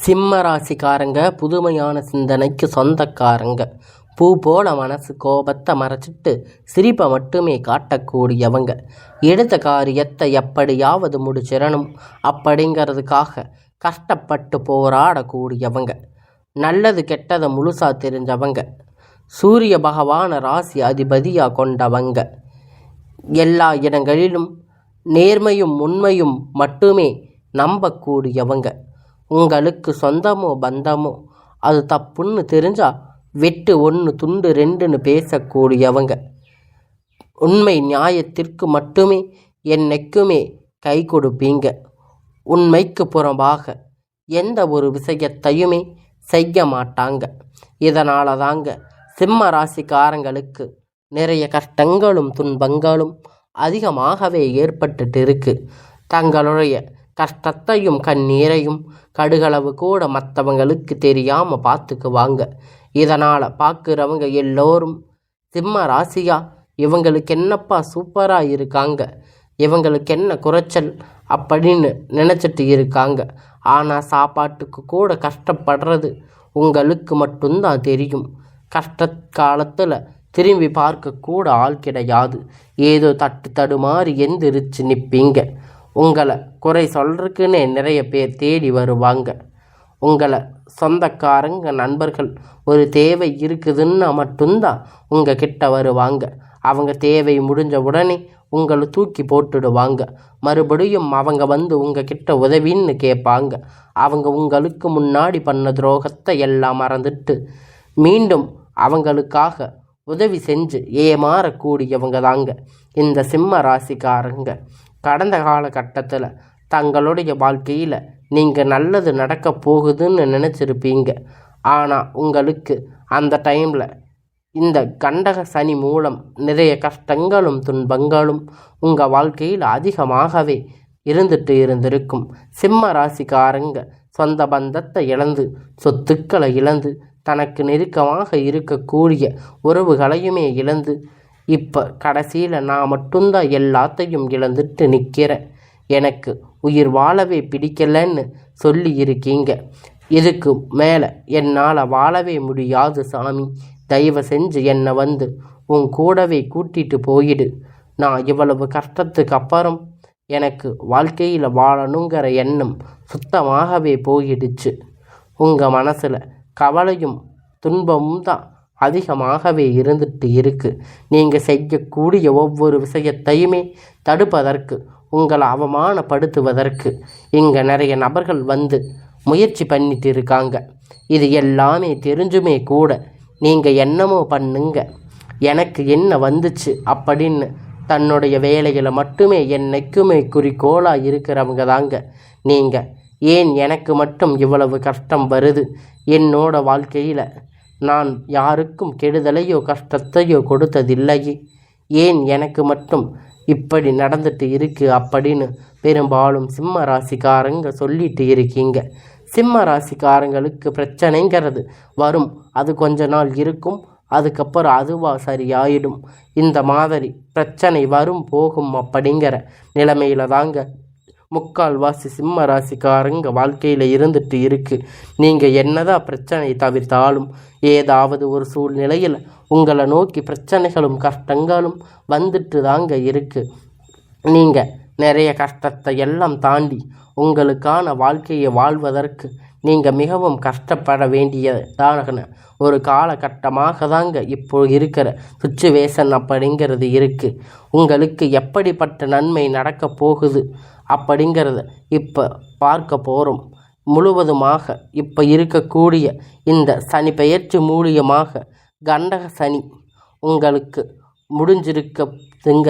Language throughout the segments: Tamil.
சிம்ம ராசிக்காரங்க புதுமையான சிந்தனைக்கு சொந்தக்காரங்க. பூ போல மனசு கோபத்தை மறைச்சிட்டு சிரிப்பை மட்டுமே காட்டக்கூடியவங்க. எடுத்த காரியத்தை எப்படியாவது முடிச்சிடணும் அப்படிங்கிறதுக்காக கஷ்டப்பட்டு போராடக்கூடியவங்க. நல்லது கெட்டதை முழுசா தெரிஞ்சவங்க. சூரிய பகவான ராசி அதிபதியாக கொண்டவங்க. எல்லா இடங்களிலும் நேர்மையும் உண்மையும் மட்டுமே நம்பக்கூடியவங்க. உங்களுக்கு சொந்தமோ பந்தமோ அது தப்புன்னு தெரிஞ்சா வெட்டு 1 துண்டு 2ன்னு பேசக்கூடியவங்க. உண்மை நியாயத்திற்கு மட்டுமே என்னைக்குமே கை கொடுப்பீங்க. உண்மைக்கு புறம்பாக எந்த ஒரு விஷயத்தையுமே செய்ய மாட்டாங்க. இதனால தாங்க சிம்ம ராசிக்காரங்களுக்கு நிறைய கஷ்டங்களும் துன்பங்களும் அதிகமாகவே ஏற்பட்டுட்டு இருக்கு. தங்களுடைய கஷ்டத்தையும் கண்ணீரையும் கடுகளவு கூட மற்றவங்களுக்கு தெரியாமல் பார்த்துக்குவாங்க. இதனால் பார்க்குறவங்க எல்லோரும் சிம்ம ராசியா இவங்களுக்கு என்னப்பா சூப்பராக இருக்காங்க, இவங்களுக்கு என்ன குறைச்சல் அப்படின்னு நினச்சிட்டு இருக்காங்க. ஆனால் சாப்பாட்டுக்கு கூட கஷ்டப்படுறது உங்களுக்கு மட்டும்தான் தெரியும். கஷ்ட காலத்தில் திரும்பி பார்க்கக்கூட ஆள் கிடையாது. ஏதோ தடுமாறி எந்திரிச்சு நிற்பீங்க. உங்களை குறை சொல்கிறதுக்குன்னே நிறைய பேர் தேடி வருவாங்க. உங்களை சொந்தக்காரங்க நண்பர்கள் ஒரு தேவை இருக்குதுன்னா மட்டும்தான் உங்கள் கிட்ட வருவாங்க. அவங்க தேவை முடிஞ்ச உடனே உங்களை தூக்கி போட்டுடுவாங்க. மறுபடியும் அவங்க வந்து உங்கள் கிட்ட உதவின்னு கேட்பாங்க. அவங்க உங்களுக்கு முன்னாடி பண்ண துரோகத்தை எல்லாம் மறந்துட்டு மீண்டும் அவங்களுக்காக உதவி செஞ்சு ஏமாறக்கூடியவங்க தாங்க இந்த சிம்ம ராசிக்காரங்க. கடந்த காலகட்டத்தில் தங்களுடைய வாழ்க்கையில் நீங்கள் நல்லது நடக்க போகுதுன்னு நினச்சிருப்பீங்க. ஆனால் உங்களுக்கு அந்த டைமில் இந்த கண்டக சனி மூலம் நிறைய கஷ்டங்களும் துன்பங்களும் உங்கள் வாழ்க்கையில் அதிகமாகவே இருந்திருக்கும். சிம்ம ராசிக்காரங்க சொந்த பந்தத்தை இழந்து சொத்துக்களை இழந்து தனக்கு நெருக்கமாக இருக்கக்கூடிய உறவுகளையுமே இழந்து இப்போ கடைசியில் நான் மட்டும்தான் எல்லாத்தையும் இழந்துட்டு நிற்கிறேன், எனக்கு உயிர் வாழவே பிடிக்கலன்னு சொல்லி இருக்கீங்க. இதுக்கு மேலே என்னால் வாழவே முடியாது சாமி, தயவு செஞ்சு என்னை வந்து உன் கூடவே கூட்டிட்டு போயிடு. நான் இவ்வளவு கஷ்டத்துக்கு அப்புறம் எனக்கு வாழ்க்கையில் வாழணுங்கிற எண்ணம் சுத்தமாகவே போயிடுச்சு. உங்கள் மனசில் கவலையும் துன்பமும் தான் அதிகமாகவே இருந்துட்டு இருக்கு. நீங்கள் செய்யக்கூடிய ஒவ்வொரு விஷயத்தையுமே தடுப்பதற்கு, உங்களை அவமானப்படுத்துவதற்கு இங்கே நிறைய நபர்கள் வந்து முயற்சி பண்ணிட்டு இருக்காங்க. இது எல்லாமே தெரிஞ்சுமே கூட நீங்கள் என்னமோ பண்ணுங்க, எனக்கு என்ன வந்துச்சு அப்படின்னு தன்னுடைய வேலைகளை மட்டுமே என்னைக்குமே குறிக்கோளாக இருக்கிறவங்க தாங்க நீங்கள். ஏன் எனக்கு மட்டும் இவ்வளவு கஷ்டம் வருது, என்னோட வாழ்க்கையில் நான் யாருக்கும் கெடுதலையோ கஷ்டத்தையோ கொடுத்ததில்லையே, ஏன் எனக்கு மட்டும் இப்படி நடந்துட்டு இருக்கு அப்படின்னு பெரும்பாலும் சிம்ம ராசிக்காரங்க சொல்லிட்டு இருக்கீங்க. சிம்ம ராசிக்காரங்களுக்கு பிரச்சனைங்கிறது வரும், அது கொஞ்ச நாள் இருக்கும், அதுக்கப்புறம் அதுவாக சரியாயிடும். இந்த மாதிரி பிரச்சனை வரும் போகும் அப்படிங்கிற நிலைமையில தாங்க முக்கால்வாசி சிம்ம ராசிக்காரங்க வாழ்க்கையில் இருந்துட்டு இருக்கு. நீங்கள் என்னதான் பிரச்சனை தவிர்த்தாலும் ஏதாவது ஒரு சூழ்நிலையில் உங்களை நோக்கி பிரச்சனைகளும் கஷ்டங்களும் வந்துட்டு தாங்க இருக்கு. நீங்கள் நிறைய கஷ்டத்தை எல்லாம் தாண்டி உங்களுக்கான வாழ்க்கையை வாழ்வதற்கு நீங்கள் மிகவும் கஷ்டப்பட வேண்டியதான ஒரு காலகட்டமாக தாங்க இப்போ இருக்கிற சுச்சுவேஷன் அப்படிங்கிறது இருக்குது. உங்களுக்கு எப்படிப்பட்ட நன்மை நடக்க போகுது அப்படிங்கிறத இப்போ பார்க்க போகிறோம். முழுவதுமாக இப்போ இருக்கக்கூடிய இந்த சனி பெயர்ச்சி மூலியமாக கண்டக சனி உங்களுக்கு முடிஞ்சிருக்குங்க.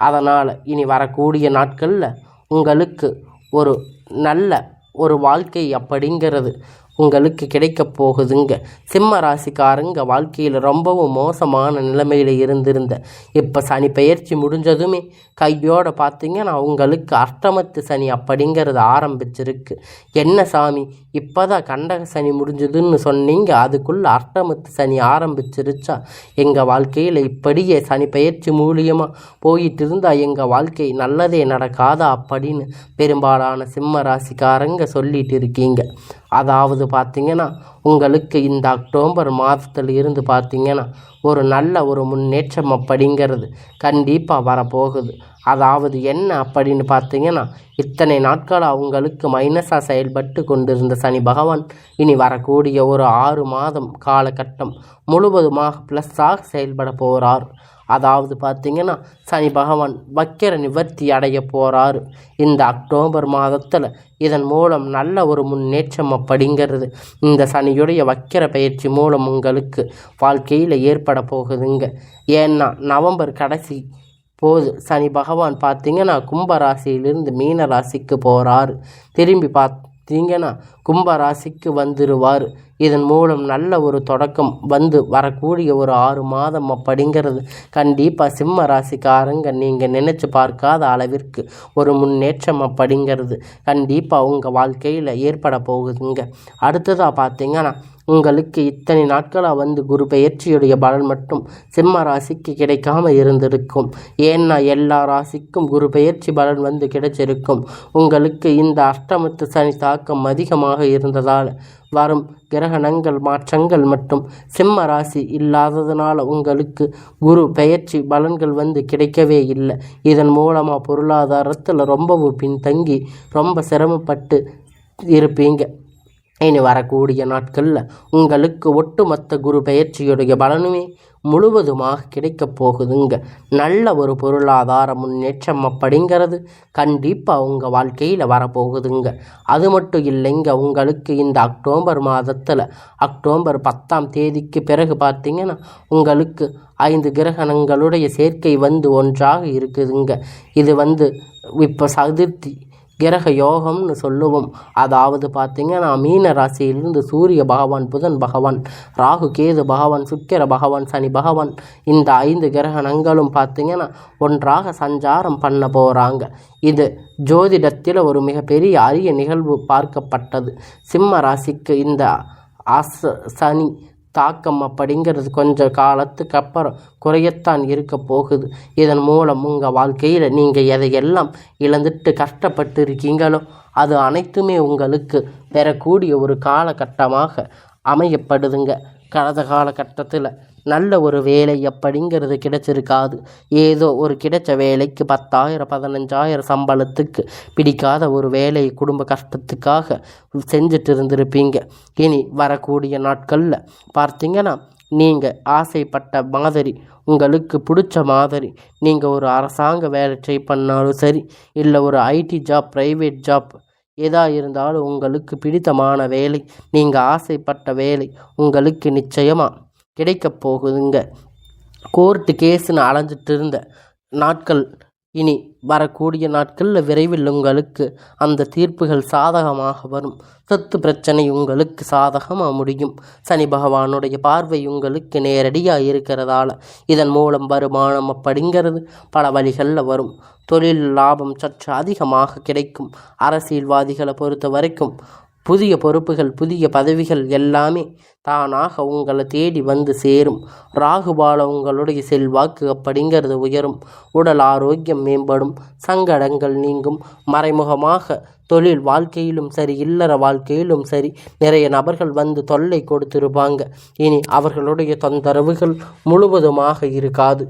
அதனால் இனி வரக்கூடிய நாட்களில் உங்களுக்கு ஒரு நல்ல ஒரு வாழ்க்கை அப்படிங்கிறது உங்களுக்கு கிடைக்க போகுதுங்க. சிம்ம ராசிக்காரங்க வாழ்க்கையில் ரொம்பவும் மோசமான நிலைமையில் இருந்திருந்த இப்போ சனி பெயர்ச்சி முடிஞ்சதுமே கையோடு பார்த்தீங்கன்னா உங்களுக்கு அஷ்டமத்து சனி அப்படிங்கிறது ஆரம்பிச்சிருக்கு. என்ன சாமி இப்போ தான் கண்டக சனி முடிஞ்சதுன்னு சொன்னீங்க, அதுக்குள்ளே அஷ்டமத்து சனி ஆரம்பிச்சிருச்சா? எங்கள் வாழ்க்கையில் இப்படியே சனி பெயர்ச்சி மூலியமாக போயிட்டு இருந்தால் எங்கள் வாழ்க்கை நல்லதே நடக்காதா அப்படின்னு பெரும்பாலான சிம்ம ராசிக்காரங்க சொல்லிட்டு இருக்கீங்க. அதாவது பார்த்திங்கன்னா உங்களுக்கு இந்த அக்டோபர் மாதத்தில் இருந்து பார்த்திங்கன்னா ஒரு நல்ல ஒரு முன்னேற்றம் அப்படிங்கிறது கண்டிப்பாக வரப்போகுது. அதாவது என்ன அப்படின்னு பார்த்திங்கன்னா இத்தனை நாட்களாக உங்களுக்கு மைனஸாக செயல்பட்டு கொண்டிருந்த சனி பகவான் இனி வரக்கூடிய ஒரு 6 மாதம் காலகட்டம் முழுவதுமாக ப்ளஸ்ஸாக செயல்பட போகிறார். அதாவது பார்த்திங்கன்னா சனி பகவான் வக்கிர நிவர்த்தி அடைய போகிறாரு இந்த அக்டோபர் மாதத்தில். இதன் மூலம் நல்ல ஒரு முன்னேற்றம் அப்படிங்கிறது இந்த சனியுடைய வக்கிர பயிற்சி மூலம் உங்களுக்கு வாழ்க்கையில் ஏற்பட போகுதுங்க. ஏன்னா நவம்பர் கடைசி போது சனி பகவான் பார்த்திங்கன்னா கும்பராசியிலிருந்து மீன ராசிக்கு போகிறாரு. திரும்பி பார்த்தீங்கன்னா கும்பராசிக்கு வந்துடுவார். இதன் மூலம் நல்ல ஒரு தொடக்கம் வந்து வரக்கூடிய ஒரு 6 மாதம் அப்படிங்கிறது கண்டிப்பாக சிம்ம ராசிக்காரங்க நீங்கள் நினச்சி பார்க்காத அளவிற்கு ஒரு முன்னேற்றம் அப்படிங்கிறது கண்டிப்பாக உங்கள் வாழ்க்கையில் ஏற்பட போகுதுங்க. அடுத்ததாக பார்த்தீங்கன்னா உங்களுக்கு இத்தனை நாட்களாக வந்து குரு பெயர்ச்சியுடைய பலன் மட்டும் சிம்ம ராசிக்கு கிடைக்காம இருந்திருக்கும். ஏன்னா எல்லா ராசிக்கும் குரு பெயர்ச்சி பலன் வந்து கிடைச்சிருக்கும். உங்களுக்கு இந்த அஷ்டமத்து சனி தாக்கம் அதிகமாக இருந்ததால் வரும் கிரகணங்கள் மாற்றங்கள் மற்றும் சிம்ம ராசி இல்லாததுனால உங்களுக்கு குரு பெயர்ச்சி பலன்கள் வந்து கிடைக்கவே இல்லை. இதன் மூலமாக பொருளாதாரத்தில் ரொம்பவும் பின்தங்கி ரொம்ப சிரமப்பட்டு இருப்பீங்க. இனி வரக்கூடிய நாட்களில் உங்களுக்கு ஒட்டுமொத்த குரு பெயர்ச்சியுடைய பலனுமே முழுவதுமாக கிடைக்கப் போகுதுங்க. நல்ல ஒரு பொருளாதார முன்னேற்றம் அப்படிங்கிறது கண்டிப்பாக உங்கள் வாழ்க்கையில் வரப்போகுதுங்க. அது மட்டும் இல்லைங்க, உங்களுக்கு இந்த அக்டோபர் மாதத்தில் அக்டோபர் 10ஆம் தேதிக்கு பிறகு பார்த்திங்கன்னா உங்களுக்கு 5 கிரகணங்களுடைய சேர்க்கை வந்து ஒன்றாக இருக்குதுங்க. இது வந்து இப்போ சதுர்த்தி கிரக யோகம்னு சொல்லுவோம். அதாவது பார்த்திங்கன்னா மீன ராசியிலிருந்து சூரிய பகவான், புதன் பகவான், ராகு கேது பகவான், சுக்கிர பகவான், சனி பகவான் இந்த 5 கிரகணங்களும் பார்த்திங்கன்னா ஒன்றாக சஞ்சாரம் பண்ண போகிறாங்க. இது ஜோதிடத்தில் ஒரு மிகப்பெரிய அரிய நிகழ்வு பார்க்கப்பட்டது. சிம்ம ராசிக்கு இந்த சனி தாக்கம் அப்படிங்கிறது கொஞ்ச காலத்துக்கு அப்புறம் குறையத்தான் இருக்க போகுது. இதன் மூலம் உங்கள் வாழ்க்கையில் நீங்கள் எதையெல்லாம் இழந்துட்டு கஷ்டப்பட்டு இருக்கீங்களோ அது அனைத்துமே உங்களுக்கு பெறக்கூடிய ஒரு காலகட்டமாக அமையப்படுதுங்க. கடந்த காலகட்டத்தில் நல்ல ஒரு வேலை அப்படிங்கிறது கிடைச்சிருக்காது. ஏதோ ஒரு கிடைச்ச வேலைக்கு 10,000 15,000 சம்பளத்துக்கு பிடிக்காத ஒரு வேலையை குடும்ப கஷ்டத்துக்காக செஞ்சுட்டு இருந்திருப்பீங்க. இனி வரக்கூடிய நாட்களில் பார்த்திங்கன்னா நீங்கள் ஆசைப்பட்ட மாதிரி உங்களுக்கு பிடிச்ச மாதிரி நீங்கள் ஒரு அரசாங்க வேலை ட்ரை பண்ணாலும் சரி, இல்லை ஒரு ஐடி ஜாப், ப்ரைவேட் ஜாப் எதாக இருந்தாலும் உங்களுக்கு பிடித்தமான வேலை, நீங்கள் ஆசைப்பட்ட வேலை உங்களுக்கு நிச்சயமாக கிடைக்கப் போகுதுங்க. கோர்ட்டு கேஸுன்னு அலைஞ்சிட்டு இருந்த நாட்கள் இனி வரக்கூடிய நாட்களில் விரைவில் உங்களுக்கு அந்த தீர்ப்புகள் சாதகமாக வரும். சொத்து பிரச்சனை உங்களுக்கு சாதகமாக முடியும். சனி பகவானுடைய பார்வை உங்களுக்கு நேரடியாக இருக்கிறதால இதன் மூலம் வருமானம் அப்படிங்கிறது பல வழிகளில் வரும். தொழில் லாபம் சற்று அதிகமாக கிடைக்கும். அரசியல்வாதிகளை பொறுத்த வரைக்கும் புதிய பொறுப்புகள், புதிய பதவிகள் எல்லாமே தானாக உங்களை தேடி வந்து சேரும். ராகுபால உங்களுடைய செல்வாக்கு அப்படிங்கிறது உயரும். உடல் ஆரோக்கியம் மேம்படும். சங்கடங்கள் நீங்கும். மறைமுகமாக தொழில் வாழ்க்கையிலும் சரி, இல்லற வாழ்க்கையிலும் சரி நிறைய நபர்கள் வந்து தொல்லை கொடுத்திருப்பாங்க. இனி அவர்களுடைய தொந்தரவுகள் முழுவதுமாக இருக்காது.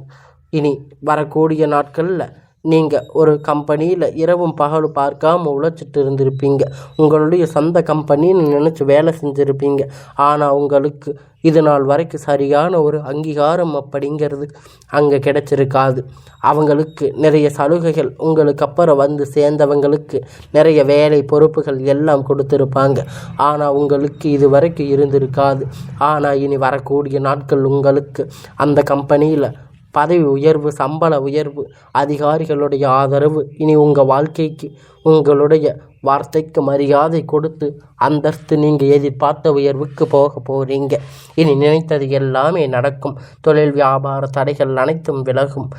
இனி வரக்கூடிய நாட்களில் நீங்கள் ஒரு கம்பெனியில் இரவும் பகலும் பார்க்காம உழைச்சிட்டு இருந்திருப்பீங்க. உங்களுடைய சொந்த கம்பெனின்னு நினச்சி வேலை செஞ்சுருப்பீங்க. ஆனால் உங்களுக்கு இது நாள் வரைக்கும் சரியான ஒரு அங்கீகாரம் அப்படிங்கிறது அங்கே கிடைச்சிருக்காது. அவங்களுக்கு நிறைய சலுகைகள், உங்களுக்கு அப்புறம் வந்து சேர்ந்தவங்களுக்கு நிறைய வேலை பொறுப்புகள் எல்லாம் கொடுத்துருப்பாங்க. ஆனால் உங்களுக்கு இது வரைக்கும் இருந்திருக்காது. ஆனால் இனி வரக்கூடிய நாட்கள் உங்களுக்கு அந்த கம்பெனியில் பதவி உயர்வு, சம்பள உயர்வு, அதிகாரிகளுடைய ஆதரவு, இனி உங்கள் வாழ்க்கைக்கு உங்களுடைய வார்த்தைக்கு மரியாதை கொடுத்து அந்தஸ்து நீங்கள் எதிர்பார்த்த உயர்வுக்கு போக போகிறீங்க. இனி நினைத்தது எல்லாமே நடக்கும். தொழில் வியாபார தடைகள் அனைத்தும் விலகும்.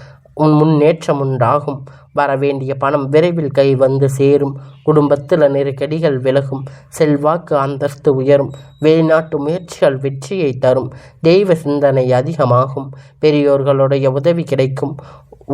முன்னேற்றம் உண்டாகும். வரவேண்டிய பணம் விரைவில் கை வந்து சேரும். குடும்பத்தில் நெருக்கடிகள் விலகும். செல்வாக்கு அந்தஸ்து உயரும். வெளிநாட்டு முயற்சிகள் வெற்றியை தரும். தெய்வ சிந்தனை அதிகமாகும். பெரியோர்களுடைய உதவி கிடைக்கும்.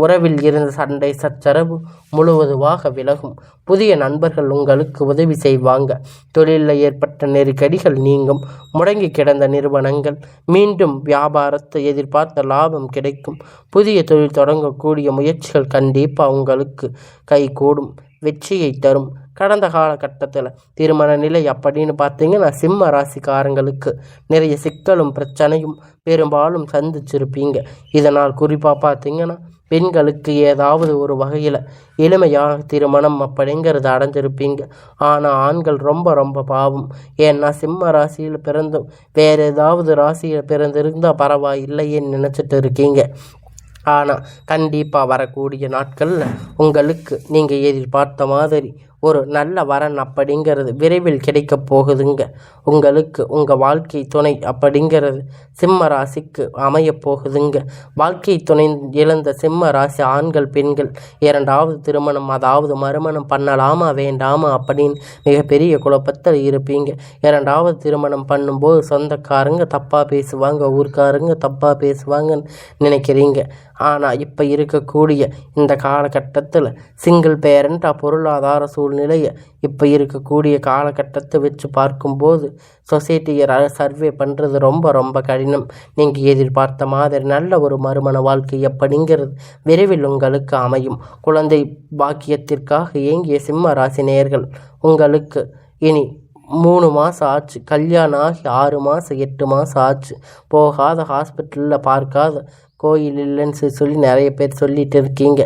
உறவில் இருந்த சண்டை சச்சரவு முழுவதுமாக விலகும். புதிய நண்பர்கள் உங்களுக்கு உதவி செய்வாங்க. தொழிலில் ஏற்பட்ட நெருக்கடிகள் நீங்கும். முடங்கி கிடந்த நிறுவனங்கள் மீண்டும் வியாபாரத்தை எதிர்பார்த்த லாபம் கிடைக்கும். புதிய தொழில் தொடங்கக்கூடிய முயற்சிகள் கண்டிப்பாக உங்களுக்கு கைகூடும், வெற்றியை தரும். கடந்த காலகட்டத்தில் திருமண நிலை அப்படின்னு பார்த்தீங்கன்னா சிம்ம ராசிக்காரங்களுக்கு நிறைய சிக்கலும் பிரச்சனையும் பெரும்பாலும் சந்திச்சிருப்பீங்க. இதனால் குறிப்பாக பார்த்தீங்கன்னா பெண்களுக்கு ஏதாவது ஒரு வகையில் எளிமையாக திருமணம் அப்படிங்கிறது அடைஞ்சிருப்பீங்க. ஆனால் ஆண்கள் ரொம்ப ரொம்ப பாவம். ஏன்னா சிம்ம ராசியில் பிறந்தும் வேறு ஏதாவது ராசியில் பிறந்திருந்தால் பரவாயில்லையேன்னு நினச்சிட்டு இருக்கீங்க. ஆனால் கண்டிப்பாக வரக்கூடிய நாட்களில் உங்களுக்கு நீங்கள் எதிர்பார்த்த மாதிரி ஒரு நல்ல வரன் அப்படிங்கிறது விரைவில் கிடைக்க போகுதுங்க. உங்களுக்கு உங்கள் வாழ்க்கை துணை அப்படிங்கிறது சிம்ம ராசிக்கு அமைய போகுதுங்க. வாழ்க்கை துணை இழந்த சிம்ம ராசி ஆண்கள் பெண்கள் இரண்டாவது திருமணம் அதாவது மறுமணம் பண்ணலாமா வேண்டாமா அப்படின்னு மிகப்பெரிய குழப்பத்தில் இருப்பீங்க. இரண்டாவது திருமணம் பண்ணும்போது சொந்தக்காரங்க தப்பாக பேசுவாங்க, ஊர்க்காரங்க தப்பாக பேசுவாங்கன்னு நினைக்கிறீங்க. ஆனால் இப்போ இருக்கக்கூடிய இந்த காலகட்டத்தில் சிங்கிள் பேரண்ட்டாக பொருளாதார சூழ்நிலையை இப்போ இருக்கக்கூடிய காலகட்டத்தை வச்சு பார்க்கும்போது சொசைட்டியை சர்வே பண்ணுறது ரொம்ப ரொம்ப கடினம். நீங்கள் எதிர்பார்த்த மாதிரி நல்ல ஒரு மறுமண வாழ்க்கை அப்படிங்கிறது விரைவில் உங்களுக்கு அமையும். குழந்தை பாக்கியத்திற்காக ஏங்கிய சிம்ம ராசி நேயர்கள் உங்களுக்கு இனி 3 மாதம் ஆச்சு, கல்யாணம் ஆகி 6 மாதம் 8 மாதம் ஆச்சு, போகாத ஹாஸ்பிட்டலில் பார்க்காத கோயில் இல்லைன்னு சொல்லி நிறைய பேர் சொல்லிட்டு இருக்கீங்க.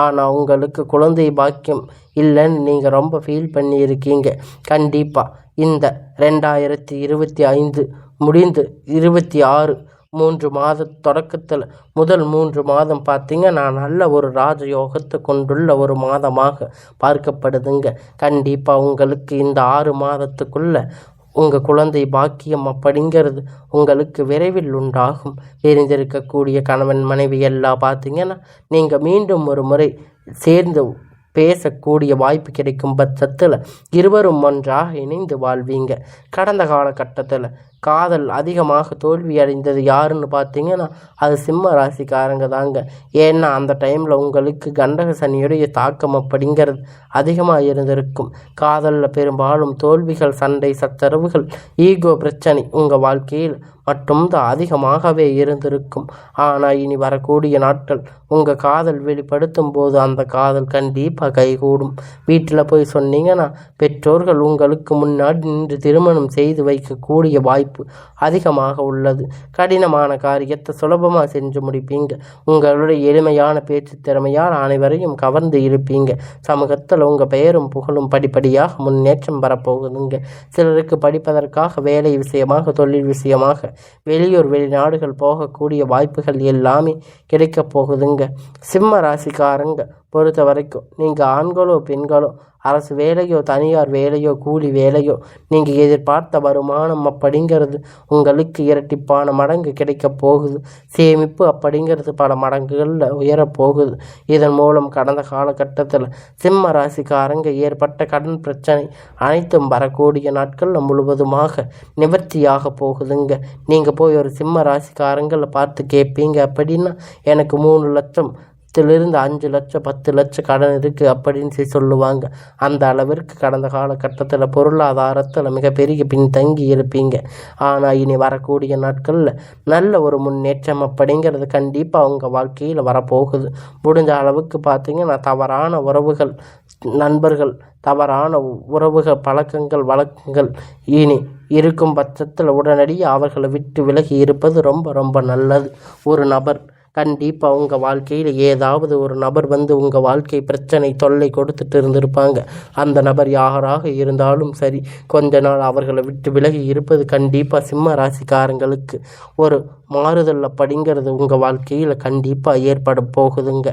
ஆனால் உங்களுக்கு குழந்தை பாக்கியம் இல்லைன்னு நீங்கள் ரொம்ப ஃபீல் பண்ணியிருக்கீங்க. கண்டிப்பாக இந்த 2025 முடிந்து 26 3 மாத தொடக்கத்தில் முதல் 3 மாதம் பார்த்தீங்கன்னா நல்ல ஒரு ராஜயோகத்தை கொண்டுள்ள ஒரு மாதமாக பார்க்கப்படுதுங்க. கண்டிப்பாக உங்களுக்கு இந்த 6 மாதத்துக்குள்ளே உங்கள் குழந்தை பாக்கியம் அப்படிங்கிறது உங்களுக்கு விரைவில் உண்டாகும். தெரிந்திருக்கக்கூடிய கணவன் மனைவி எல்லாம் பார்த்தீங்கன்னா நீங்கள் மீண்டும் ஒரு முறை சேர்ந்து பேசக்கூடிய வாய்ப்பு கிடைக்கும் பட்சத்தில் இருவரும் ஒன்றாக இணைந்து வாழ்வீங்க. கடந்த காலகட்டத்தில் காதல் அதிகமாக தோல்வி அடைந்தது யாருன்னு பார்த்தீங்கன்னா அது சிம்ம ராசிக்காரங்க தாங்க. ஏன்னா அந்த டைமில் உங்களுக்கு கண்டக சனியுடைய தாக்கம் அப்படிங்கிறது அதிகமாக இருந்திருக்கும். காதலில் பெரும்பாலும் தோல்விகள், சண்டை சச்சரவுகள், ஈகோ பிரச்சனை உங்கள் வாழ்க்கையில் மட்டும்தான் அதிகமாகவே இருந்திருக்கும். ஆனால் இனி வரக்கூடிய நாட்கள் உங்கள் காதல் வெளிப்படுத்தும் போது அந்த காதல் கண்டிப்பாக கைகூடும். வீட்டில் போய் சொன்னீங்கன்னா பெற்றோர்கள் உங்களுக்கு முன்னாடி நின்று திருமணம் செய்து வைக்கக்கூடிய வாய்ப்பு அதிகமாக உள்ளது. கடினமான காரியத்தை சுலபமாக செஞ்சு முடிப்பீங்க. உங்களுடைய எளிமையான பேச்சு திறமையால் அனைவரையும் கவர்ந்து இருப்பீங்க. சமூகத்தில் உங்கள் பெயரும் புகழும் படிப்படியாக முன்னேற்றம் வரப்போகுதுங்க. சிலருக்கு படிப்பதற்காக வேலை விஷயமாக, தொழில் விஷயமாக வெளியூர் வெளிநாடுகள் போகக்கூடிய வாய்ப்புகள் எல்லாமே கிடைக்கப் போகுதுங்க. சிம்ம ராசிக்காரங்க பொறுத்த வரைக்கும் நீங்கள் ஆண்களோ பெண்களோ அரசு வேலையோ தனியார் வேலையோ கூலி வேலையோ நீங்கள் எதிர்பார்த்த வருமானம் அப்படிங்கிறது உங்களுக்கு இரட்டிப்பான மடங்கு கிடைக்க போகுது. சேமிப்பு அப்படிங்கிறது பல மடங்குகளில் உயரப்போகுது. இதன் மூலம் கடந்த காலகட்டத்தில் சிம்ம ராசிக்காரங்க ஏற்பட்ட கடன் பிரச்சனை அனைத்தும் வரக்கூடிய நாட்களில் முழுவதுமாக நிவர்த்தியாக போகுதுங்க. நீங்கள் போய் ஒரு சிம்ம ராசிக்காரங்களை பார்த்து கேட்பீங்க அப்படின்னா எனக்கு 3 லட்சம் இருந்து 5 லட்சம் 10 லட்சம் கடன் இருக்குது அப்படின்னு சொல்லுவாங்க. அந்த அளவிற்கு கடந்த காலகட்டத்தில் பொருளாதாரத்தில் மிகப்பெரிய பின்தங்கி இருப்பீங்க. ஆனால் இனி வரக்கூடிய நாட்களில் நல்ல ஒரு முன்னேற்றம் அப்படிங்கிறது கண்டிப்பாக அவங்க வாழ்க்கையில் வரப்போகுது. முடிஞ்ச அளவுக்கு பார்த்தீங்கன்னா தவறான உறவுகள், நண்பர்கள், தவறான உறவுகள், பழக்கங்கள், வழக்கங்கள் இனி இருக்கும் பட்சத்தில் உடனடியாக அவர்களை விட்டு விலகி இருப்பது ரொம்ப ரொம்ப நல்லது. ஒரு நபர் கண்டிப்பாக உங்கள் வாழ்க்கையில் ஏதாவது ஒரு நபர் வந்து உங்கள் வாழ்க்கை பிரச்சனை தொல்லை கொடுத்துட்டு இருந்திருப்பாங்க. அந்த நபர் யாராக இருந்தாலும் சரி, கொஞ்ச நாள் அவர்களை விட்டு விலகி இருப்பது கண்டிப்பாக சிம்ம ராசிக்காரங்களுக்கு ஒரு மாறுதல் அப்படிங்கிறது உங்கள் வாழ்க்கையில் கண்டிப்பாக ஏற்பட போகுதுங்க.